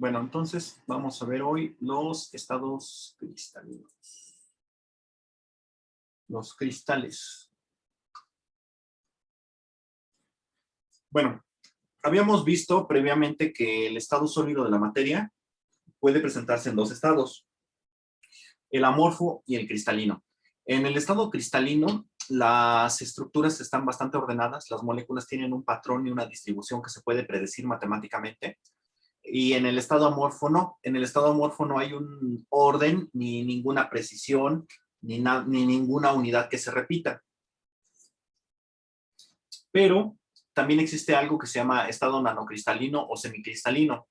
Bueno, entonces vamos a ver hoy los estados cristalinos. Los cristales. Bueno, habíamos visto previamente que el estado sólido de la materia puede presentarse en dos estados, el amorfo y el cristalino. En el estado cristalino, las estructuras están bastante ordenadas, las moléculas tienen un patrón y una distribución que se puede predecir matemáticamente. Y en el estado amorfo no. En el estado amorfo no hay un orden, ni ninguna precisión, ni ninguna unidad que se repita. Pero también existe algo que se llama estado nanocristalino o semicristalino.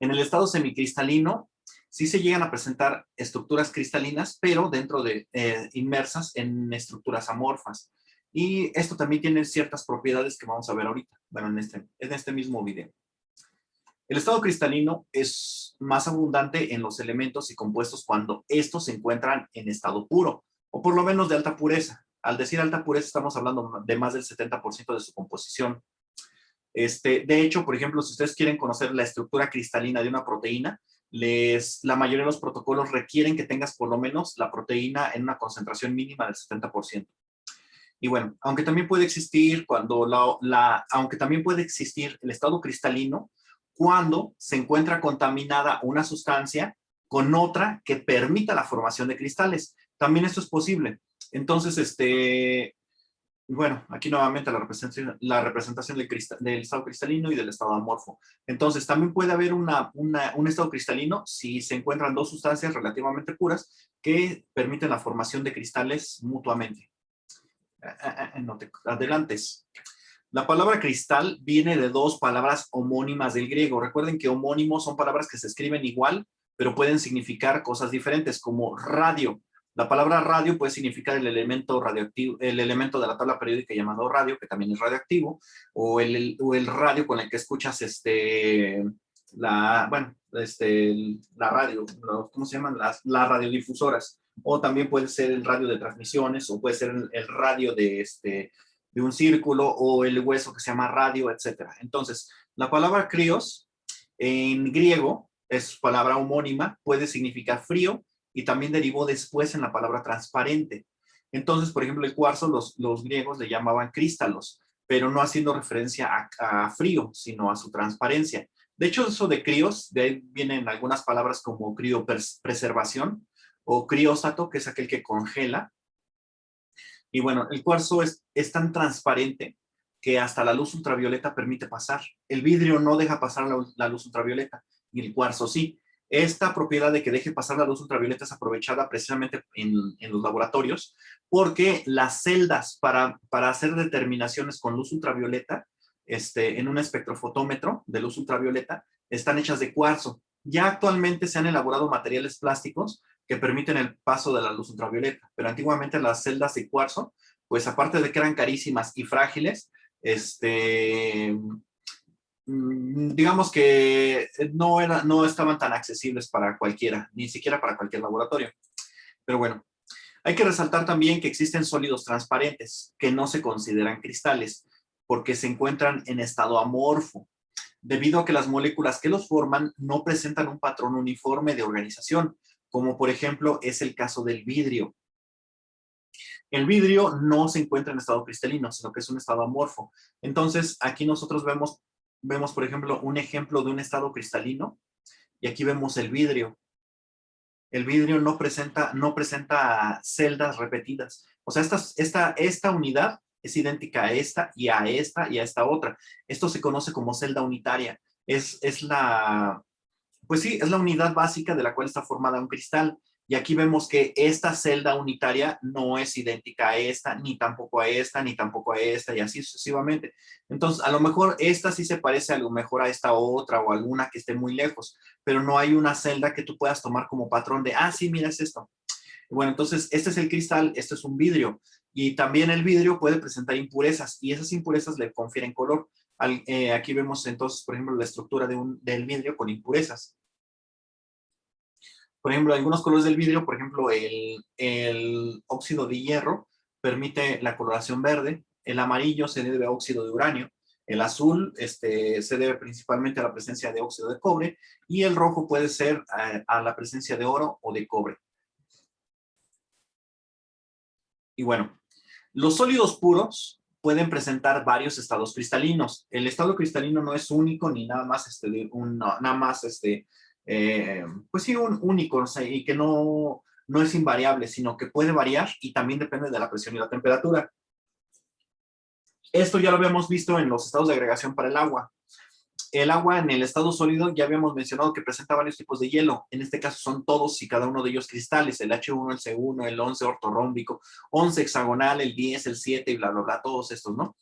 En el estado semicristalino sí se llegan a presentar estructuras cristalinas, pero dentro de inmersas en estructuras amorfas. Y esto también tiene ciertas propiedades que vamos a ver ahorita, bueno, en este mismo video. El estado cristalino es más abundante en los elementos y compuestos cuando estos se encuentran en estado puro, o por lo menos de alta pureza. Al decir alta pureza estamos hablando de más del 70% de su composición. De hecho, por ejemplo, si ustedes quieren conocer la estructura cristalina de una proteína, la mayoría de los protocolos requieren que tengas por lo menos la proteína en una concentración mínima del 70%. Y bueno, aunque también puede existir aunque también puede existir el estado cristalino cuando se encuentra contaminada una sustancia con otra que permita la formación de cristales. También esto es posible. Entonces, bueno, aquí nuevamente la representación del estado cristalino y del estado amorfo. Entonces, también puede haber un estado cristalino si se encuentran dos sustancias relativamente puras que permiten la formación de cristales mutuamente. No te adelantes. La palabra cristal viene de dos palabras homónimas del griego. Recuerden que homónimos son palabras que se escriben igual, pero pueden significar cosas diferentes, como radio. La palabra radio puede significar el elemento radioactivo, el elemento de la tabla periódica llamado radio, que también es radioactivo, o el radio con el que escuchas la radio, ¿cómo se llaman? Las radiodifusoras. O también puede ser el radio de transmisiones, o puede ser el radio de un círculo, o el hueso que se llama radio, etc. Entonces, la palabra krios en griego es palabra homónima, puede significar frío, y también derivó después en la palabra transparente. Entonces, por ejemplo, el cuarzo los griegos le llamaban crístalos, pero no haciendo referencia a frío, sino a su transparencia. De hecho, eso de críos, de ahí vienen algunas palabras como criopreservación o crióstato, que es aquel que congela. Y bueno, el cuarzo es tan transparente que hasta la luz ultravioleta permite pasar. El vidrio no deja pasar la luz ultravioleta, y el cuarzo sí. Esta propiedad de que deje pasar la luz ultravioleta es aprovechada precisamente en los laboratorios, porque las celdas para hacer determinaciones con luz ultravioleta, en un espectrofotómetro de luz ultravioleta, están hechas de cuarzo. Ya actualmente se han elaborado materiales plásticos que permiten el paso de la luz ultravioleta, pero antiguamente las celdas de cuarzo, pues aparte de que eran carísimas y frágiles, digamos que no estaban tan accesibles para cualquiera, ni siquiera para cualquier laboratorio. Pero bueno, hay que resaltar también que existen sólidos transparentes que no se consideran cristales porque se encuentran en estado amorfo, debido a que las moléculas que los forman no presentan un patrón uniforme de organización, como por ejemplo es el caso del vidrio. El vidrio no se encuentra en estado cristalino, sino que es un estado amorfo. Entonces, aquí nosotros vemos por ejemplo, un ejemplo de un estado cristalino, y aquí vemos el vidrio. El vidrio no presenta celdas repetidas. O sea, esta unidad es idéntica a esta y a esta y a esta otra. Esto se conoce como celda unitaria. Pues sí, es la unidad básica de la cual está formada un cristal. Y aquí vemos que esta celda unitaria no es idéntica a esta, ni tampoco a esta, ni tampoco a esta, y así sucesivamente. Entonces, a lo mejor esta sí se parece a lo mejor a esta otra, o alguna que esté muy lejos, pero no hay una celda que tú puedas tomar como patrón de, sí, mira, es esto. Bueno, entonces, este es el cristal, este es un vidrio, y también el vidrio puede presentar impurezas, y esas impurezas le confieren color. Aquí vemos entonces, por ejemplo, la estructura del vidrio con impurezas. Por ejemplo, algunos colores del vidrio, por ejemplo, el óxido de hierro permite la coloración verde, el amarillo se debe a óxido de uranio, El azul se debe principalmente a la presencia de óxido de cobre y el rojo puede ser a la presencia de oro o de cobre. Y bueno, los sólidos puros pueden presentar varios estados cristalinos. El estado cristalino no es único ni nada más, pues sí, un único, o sea, y que no es invariable, sino que puede variar y también depende de la presión y la temperatura. Esto ya lo habíamos visto en los estados de agregación para el agua. El agua en el estado sólido ya habíamos mencionado que presenta varios tipos de hielo. En este caso son todos y cada uno de ellos cristales, el H1, el C1, el 11 ortorrómbico, 11 hexagonal, el 10, el 7 y bla, bla, bla, todos estos, ¿no?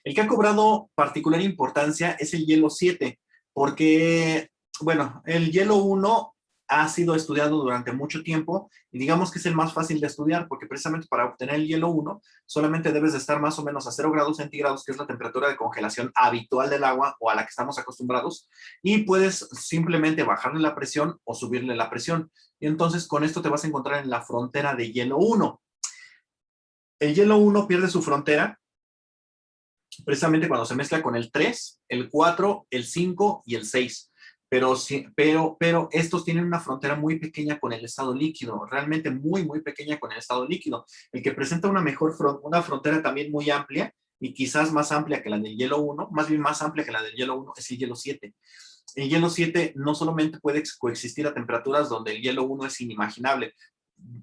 El que ha cobrado particular importancia es el hielo 7, porque, bueno, el hielo 1 ha sido estudiado durante mucho tiempo y digamos que es el más fácil de estudiar porque precisamente para obtener el hielo 1 solamente debes de estar más o menos a 0 grados centígrados, que es la temperatura de congelación habitual del agua o a la que estamos acostumbrados, y puedes simplemente bajarle la presión o subirle la presión. Y entonces con esto te vas a encontrar en la frontera de hielo 1. El hielo 1 pierde su frontera precisamente cuando se mezcla con el 3, el 4, el 5 y el 6. Pero estos tienen una frontera muy pequeña con el estado líquido, realmente muy, muy pequeña con el estado líquido. El que presenta una frontera también muy amplia y quizás más amplia que la del hielo 1, más bien más amplia que la del hielo 1, es el hielo 7. El hielo 7 no solamente puede coexistir a temperaturas donde el hielo 1 es inimaginable,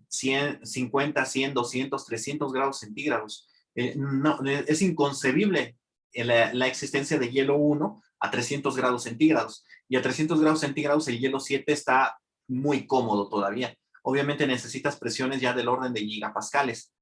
100, 50, 100, 200, 300 grados centígrados. No, es inconcebible la existencia de hielo 1 a 300 grados centígrados. Y a 300 grados centígrados el hielo 7 está muy cómodo todavía. Obviamente necesitas presiones ya del orden de gigapascales.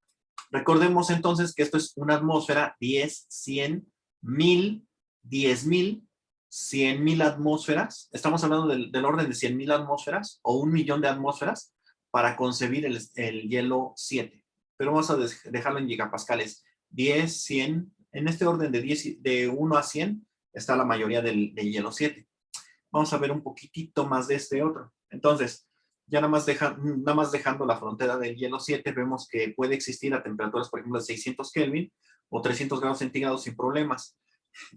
Recordemos entonces que esto es una atmósfera, 10, 100, 1000, 10,000, 100,000 atmósferas. Estamos hablando del orden de 100,000 atmósferas o 1 millón de atmósferas para concebir el hielo 7. Pero vamos a dejarlo en gigapascales. 10, 100, en este orden de 1 a 100 está la mayoría del hielo 7. Vamos a ver un poquitito más de este otro. Entonces, ya nada más dejando la frontera del hielo 7, vemos que puede existir a temperaturas, por ejemplo, de 600 Kelvin o 300 grados centígrados sin problemas.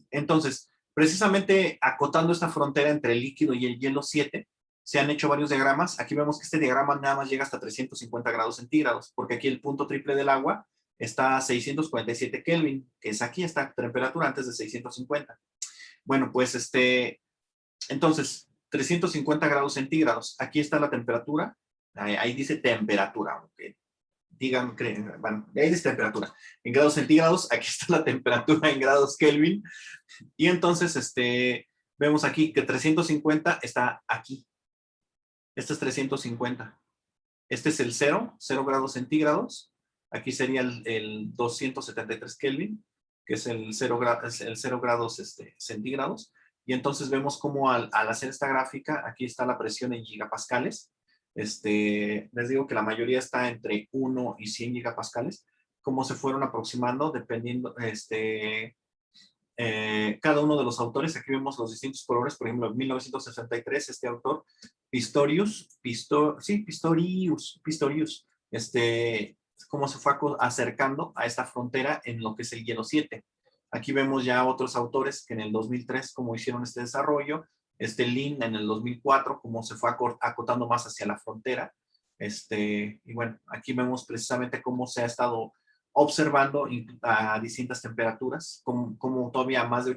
Entonces, precisamente acotando esta frontera entre el líquido y el hielo 7, se han hecho varios diagramas. Aquí vemos que este diagrama nada más llega hasta 350 grados centígrados, porque aquí el punto triple del agua está a 647 Kelvin, que es aquí esta temperatura antes de 650. Bueno, pues entonces, 350 grados centígrados. Aquí está la temperatura. Ahí dice temperatura. Aunque digan, bueno, ahí dice temperatura. En grados centígrados, aquí está la temperatura en grados Kelvin. Y entonces, vemos aquí que 350 está aquí. Este es 350. Este es el 0 grados centígrados. Aquí sería el 273 Kelvin, que es el 0 grados centígrados. Y entonces vemos cómo al hacer esta gráfica, aquí está la presión en gigapascales. Les digo que la mayoría está entre 1 y 100 gigapascales, cómo se fueron aproximando dependiendo, cada uno de los autores. Aquí vemos los distintos colores. Por ejemplo, en 1963, este autor, Pistorius, cómo se fue acercando a esta frontera en lo que es el hielo 7. Aquí vemos ya otros autores que en el 2003, cómo hicieron este desarrollo. Lin en el 2004, cómo se fue acotando más hacia la frontera. Y bueno, aquí vemos precisamente cómo se ha estado observando a distintas temperaturas, como todavía a más de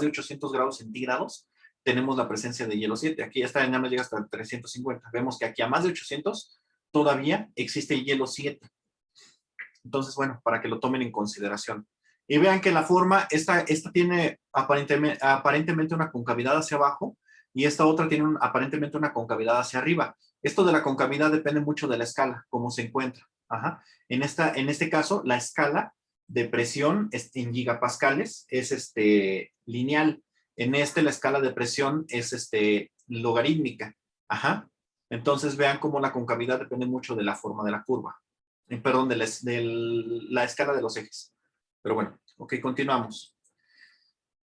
800 grados centígrados tenemos la presencia de hielo 7. Aquí esta nada más llega hasta 350. Vemos que aquí a más de 800 todavía existe hielo 7. Entonces, bueno, para que lo tomen en consideración. Y vean que la forma, esta tiene aparentemente una concavidad hacia abajo y esta otra tiene aparentemente una concavidad hacia arriba. Esto de la concavidad depende mucho de la escala, cómo se encuentra. Ajá. En este caso, la escala de presión en gigapascales es lineal. La escala de presión es logarítmica. Ajá. Entonces vean cómo la concavidad depende mucho de la forma de la curva. Perdón, de la escala de los ejes. Pero bueno, ok, continuamos.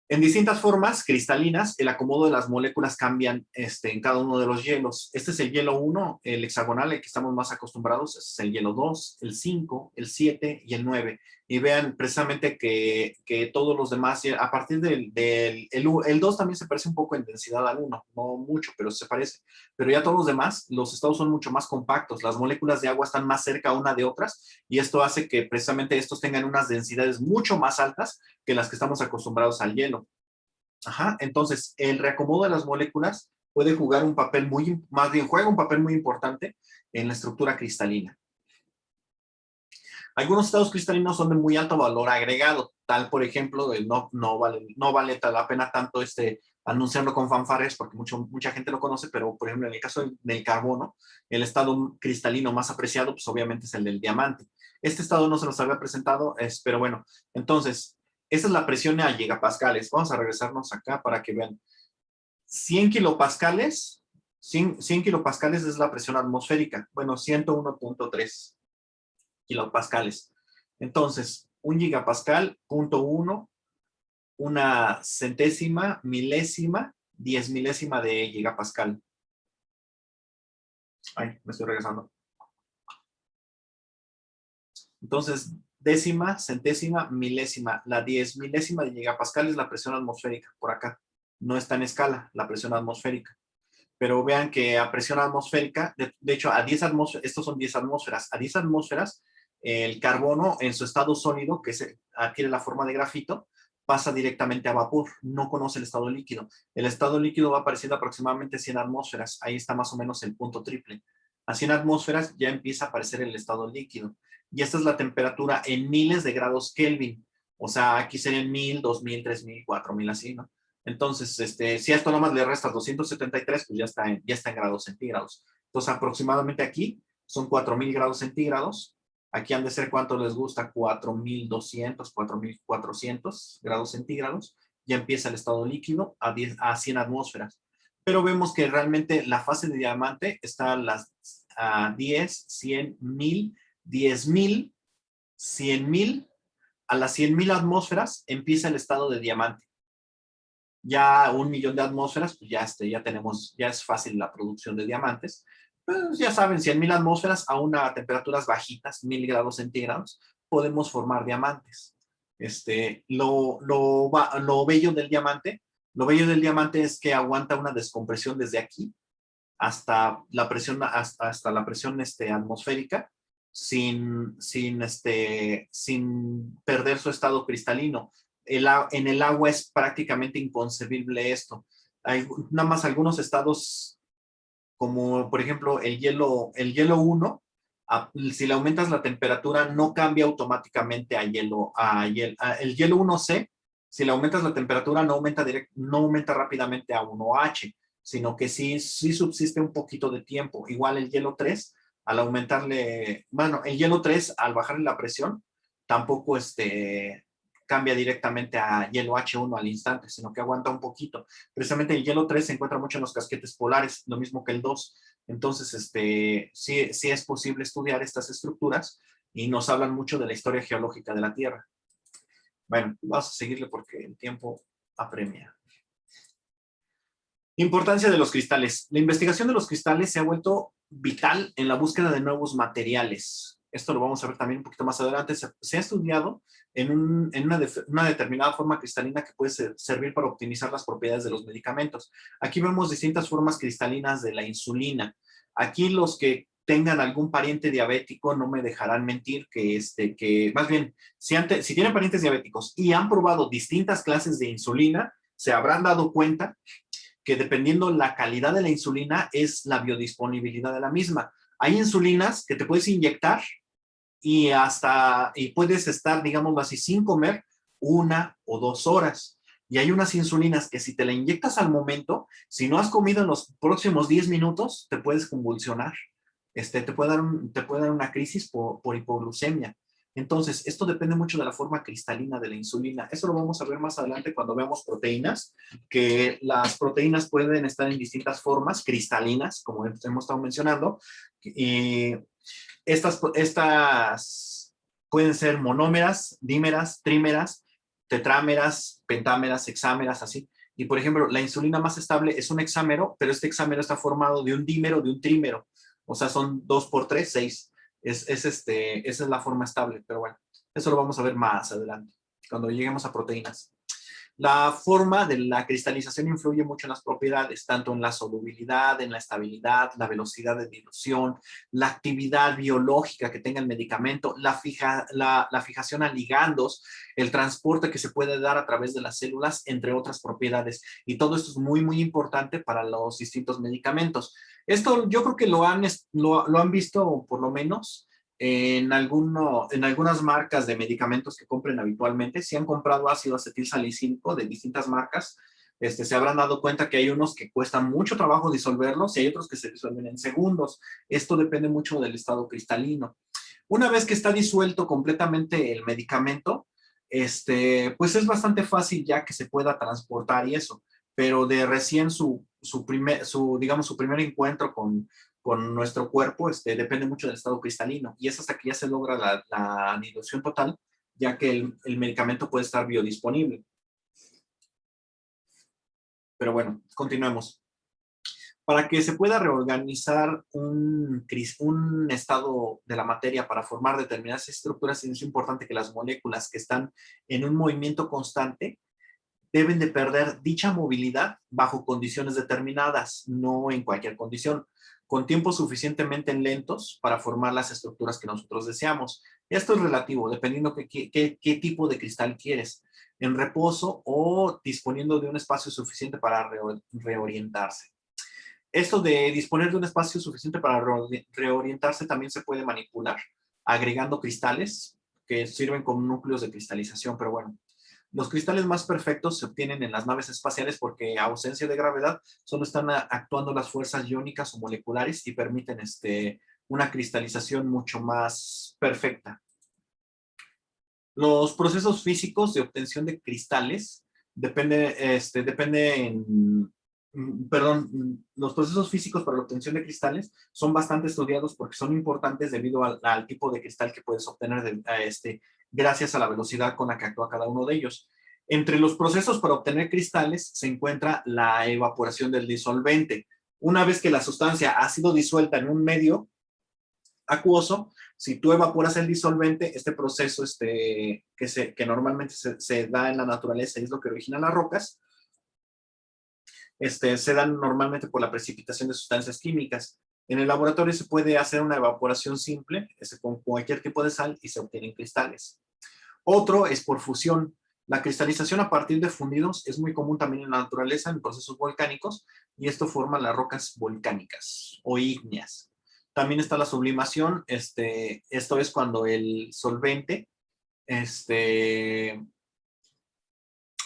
En distintas formas cristalinas, el acomodo de las moléculas cambian en cada uno de los hielos. Este es el hielo 1, el hexagonal, el que estamos más acostumbrados. Este es el hielo 2, el 5, el 7 y el 9. y vean precisamente que todos los demás, a partir el 2 también se parece un poco en densidad al 1, no mucho, pero se parece. Pero ya todos los demás, los estados son mucho más compactos, las moléculas de agua están más cerca una de otras y esto hace que precisamente estos tengan unas densidades mucho más altas que las que estamos acostumbrados al hielo. Ajá, entonces el reacomodo de las moléculas puede jugar un papel más bien juega un papel muy importante en la estructura cristalina. Algunos estados cristalinos son de muy alto valor agregado, tal por ejemplo, no vale la pena tanto anunciarlo con fanfarres porque mucha gente lo conoce, pero por ejemplo en el caso del carbono, el estado cristalino más apreciado pues obviamente es el del diamante. Este estado no se nos había presentado, pero bueno, entonces, esa es la presión a gigapascales. Vamos a regresarnos acá para que vean. 100 kilopascales, 100 kilopascales es la presión atmosférica. Bueno, 101.3 kilopascales. Entonces, un gigapascal, 0.1, una centésima, milésima, 10 milésima de gigapascal. Ay, me estoy regresando. Entonces, décima, centésima, milésima. La 10 milésima de gigapascal es la presión atmosférica, por acá. No está en escala, la presión atmosférica. Pero vean que a presión atmosférica, de hecho, a 10 atmósferas, estos son 10 atmósferas, a 10 atmósferas, el carbono en su estado sólido, que adquiere la forma de grafito, pasa directamente a vapor, no conoce el estado líquido. El estado líquido va apareciendo aproximadamente 100 atmósferas, ahí está más o menos el punto triple. A 100 atmósferas ya empieza a aparecer el estado líquido. Y esta es la temperatura en miles de grados Kelvin. O sea, aquí serían 1000, 2000, 3000, 4000, así, ¿no? Entonces, si a esto nomás le restas 273, pues ya está en grados centígrados. Entonces, aproximadamente aquí son 4000 grados centígrados. Aquí han de ser, ¿cuánto les gusta? 4200, 4400 grados centígrados. Ya empieza el estado líquido a 100 atmósferas. Pero vemos que realmente la fase de diamante está a 10, 100, 1000, 10,000, 100,000. A las 100,000 atmósferas empieza el estado de diamante. Ya 1,000,000 de atmósferas, pues ya es fácil la producción de diamantes. Pues ya saben, 100,000 atmósferas a temperaturas bajitas, 1000 grados centígrados, podemos formar diamantes. Lo bello del diamante es que aguanta una descompresión desde aquí hasta la presión, hasta la presión atmosférica sin perder su estado cristalino. En el agua es prácticamente inconcebible esto. Hay nada más algunos estados, como por ejemplo el hielo 1, si le aumentas la temperatura no cambia automáticamente el hielo 1C, si le aumentas la temperatura no aumenta rápidamente a 1H, sino que sí subsiste un poquito de tiempo. Igual el hielo 3, al aumentarle, bueno, el hielo 3 al bajarle la presión, tampoco cambia directamente a hielo H1 al instante, sino que aguanta un poquito. Precisamente el hielo 3 se encuentra mucho en los casquetes polares, lo mismo que el 2. Entonces, sí es posible estudiar estas estructuras y nos hablan mucho de la historia geológica de la Tierra. Bueno, vamos a seguirle porque el tiempo apremia. Importancia de los cristales. La investigación de los cristales se ha vuelto vital en la búsqueda de nuevos materiales. Esto lo vamos a ver también un poquito más adelante. Se ha estudiado en una determinada forma cristalina que puede servir para optimizar las propiedades de los medicamentos. Aquí vemos distintas formas cristalinas de la insulina. Aquí los que tengan algún pariente diabético no me dejarán mentir que más bien, si tienen parientes diabéticos y han probado distintas clases de insulina, se habrán dado cuenta que dependiendo la calidad de la insulina es la biodisponibilidad de la misma. Hay insulinas que te puedes inyectar y puedes estar, digamos así, sin comer 1 o 2 horas. Y hay unas insulinas que si te la inyectas al momento, si no has comido en los próximos 10 minutos, te puedes convulsionar. Te puede dar una crisis por hipoglucemia. Entonces, esto depende mucho de la forma cristalina de la insulina. Eso lo vamos a ver más adelante cuando veamos proteínas, que las proteínas pueden estar en distintas formas cristalinas, como hemos estado mencionando, y estas pueden ser monómeras, dímeras, trímeras, tetrámeras, pentámeras, hexámeras, así. Y, por ejemplo, la insulina más estable es un hexámero, pero este hexámero está formado de un dímero, de un trímero. O sea, son 2 por 3, 6. Esa es la forma estable, pero bueno. Eso lo vamos a ver más adelante, cuando lleguemos a proteínas. La forma de la cristalización influye mucho en las propiedades, tanto en la solubilidad, en la estabilidad, la velocidad de dilución, la actividad biológica que tenga el medicamento, la fijación a ligandos, el transporte que se puede dar a través de las células, entre otras propiedades. Y todo esto es muy, muy importante para los distintos medicamentos. Esto yo creo que lo han visto por lo menos en algunas marcas de medicamentos que compren habitualmente. Si han comprado ácido acetilsalicílico de distintas marcas, se habrán dado cuenta que hay unos que cuestan mucho trabajo disolverlos y hay otros que se disuelven en segundos. Esto depende mucho del estado cristalino. Una vez que está disuelto completamente el medicamento, pues es bastante fácil ya que se pueda transportar y eso, pero de recién digamos, su primer encuentro con nuestro cuerpo, depende mucho del estado cristalino, y es hasta que ya se logra la dilución total, ya que el medicamento puede estar biodisponible. Pero bueno, continuemos. Para que se pueda reorganizar un estado de la materia para formar determinadas estructuras, es importante que las moléculas que están en un movimiento constante deben de perder dicha movilidad bajo condiciones determinadas, no en cualquier condición, con tiempos suficientemente lentos para formar las estructuras que nosotros deseamos. Esto es relativo, dependiendo qué tipo de cristal quieres, en reposo o disponiendo de un espacio suficiente para reorientarse. Esto de disponer de un espacio suficiente para reorientarse también se puede manipular, agregando cristales que sirven como núcleos de cristalización, pero bueno. Los cristales más perfectos se obtienen en las naves espaciales porque, a ausencia de gravedad, solo están actuando las fuerzas iónicas o moleculares y permiten una cristalización mucho más perfecta. Los procesos físicos de obtención de cristales los procesos físicos para la obtención de cristales son bastante estudiados porque son importantes debido al tipo de cristal que puedes obtener gracias a la velocidad con la que actúa cada uno de ellos. Entre los procesos para obtener cristales se encuentra la evaporación del disolvente. Una vez que la sustancia ha sido disuelta en un medio acuoso, si tú evaporas el disolvente, este proceso que normalmente se da en la naturaleza y es lo que origina las rocas, se dan normalmente por la precipitación de sustancias químicas. En el laboratorio se puede hacer una evaporación simple con cualquier tipo de sal y se obtienen cristales. Otro es por fusión. La cristalización a partir de fundidos es muy común también en la naturaleza, en procesos volcánicos, y esto forma las rocas volcánicas o ígneas. También está la sublimación. Esto es cuando el solvente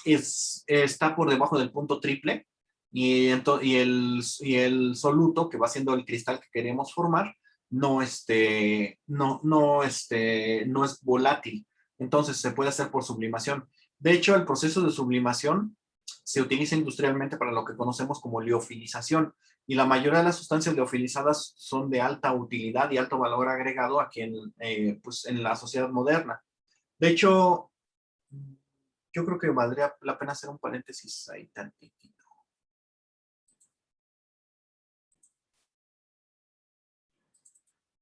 está por debajo del punto triple y el soluto, que va siendo el cristal que queremos formar, no es volátil. Entonces se puede hacer por sublimación. De hecho, el proceso de sublimación se utiliza industrialmente para lo que conocemos como liofilización, y la mayoría de las sustancias liofilizadas son de alta utilidad y alto valor agregado aquí en la sociedad moderna. De hecho, yo creo que valdría la pena hacer un paréntesis ahí tantito.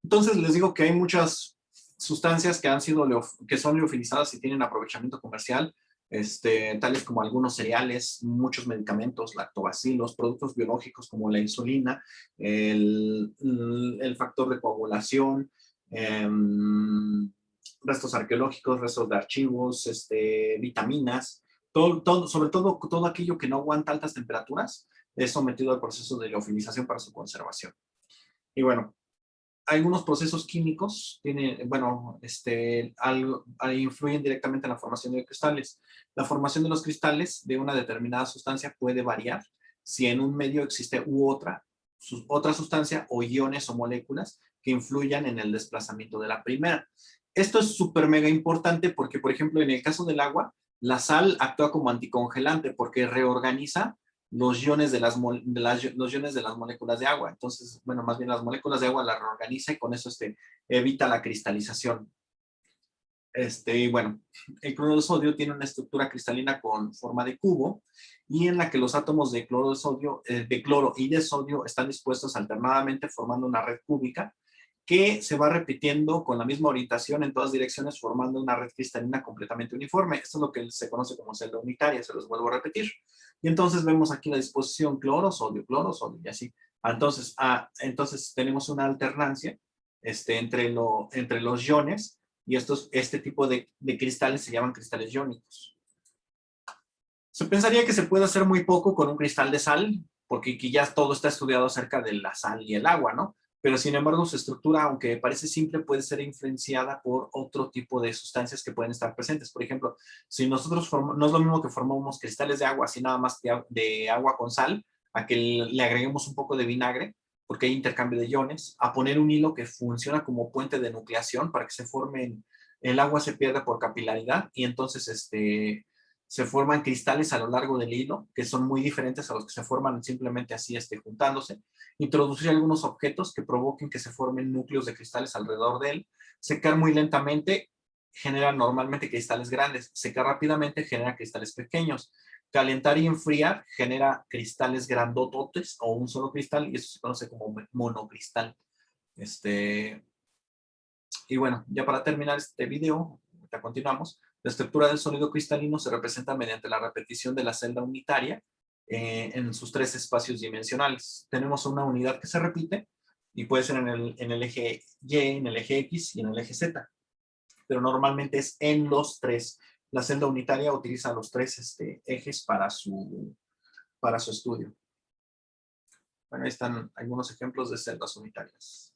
Entonces les digo que hay muchas sustancias que son liofilizadas y tienen aprovechamiento comercial, tales como algunos cereales, muchos medicamentos, lactobacilos, productos biológicos como la insulina, el factor de coagulación, restos arqueológicos, restos de archivos, vitaminas, sobre todo todo aquello que no aguanta altas temperaturas es sometido al proceso de liofilización para su conservación. Y bueno, algunos procesos químicos influyen directamente en la formación de cristales. La formación de los cristales de una determinada sustancia puede variar si en un medio existe otra sustancia o iones o moléculas que influyan en el desplazamiento de la primera. Esto es súper mega importante porque, por ejemplo, en el caso del agua, la sal actúa como anticongelante porque reorganiza los iones de las moléculas de agua. Entonces, bueno, más bien las moléculas de agua las reorganiza y con eso evita la cristalización. Y bueno, el cloruro de sodio tiene una estructura cristalina con forma de cubo y en la que los átomos de cloro y de sodio están dispuestos alternadamente formando una red cúbica, que se va repitiendo con la misma orientación en todas direcciones, formando una red cristalina completamente uniforme. Esto es lo que se conoce como celda unitaria, se los vuelvo a repetir. Y entonces vemos aquí la disposición cloro, sodio, y así. Entonces tenemos una alternancia entre los iones, y este tipo de cristales se llaman cristales iónicos. Se pensaría que se puede hacer muy poco con un cristal de sal, porque aquí ya todo está estudiado acerca de la sal y el agua, ¿no? Pero sin embargo su estructura, aunque parece simple, puede ser influenciada por otro tipo de sustancias que pueden estar presentes. Por ejemplo, si nosotros no es lo mismo que formamos cristales de agua, así nada más de agua con sal, a que le agreguemos un poco de vinagre, porque hay intercambio de iones, a poner un hilo que funciona como puente de nucleación para que se formen, el agua se pierda por capilaridad y entonces se forman cristales a lo largo del hilo, que son muy diferentes a los que se forman simplemente así juntándose. Introducir algunos objetos que provoquen que se formen núcleos de cristales alrededor de él. Secar muy lentamente genera normalmente cristales grandes. Secar rápidamente genera cristales pequeños. Calentar y enfriar genera cristales grandototes o un solo cristal, y eso se conoce como monocristal. Y bueno, ya para terminar este video, ya continuamos. La estructura del sólido cristalino se representa mediante la repetición de la celda unitaria en sus tres espacios dimensionales. Tenemos una unidad que se repite y puede ser en el eje Y, en el eje X y en el eje Z, pero normalmente es en los tres. La celda unitaria utiliza los tres ejes para su estudio. Bueno, ahí están algunos ejemplos de celdas unitarias.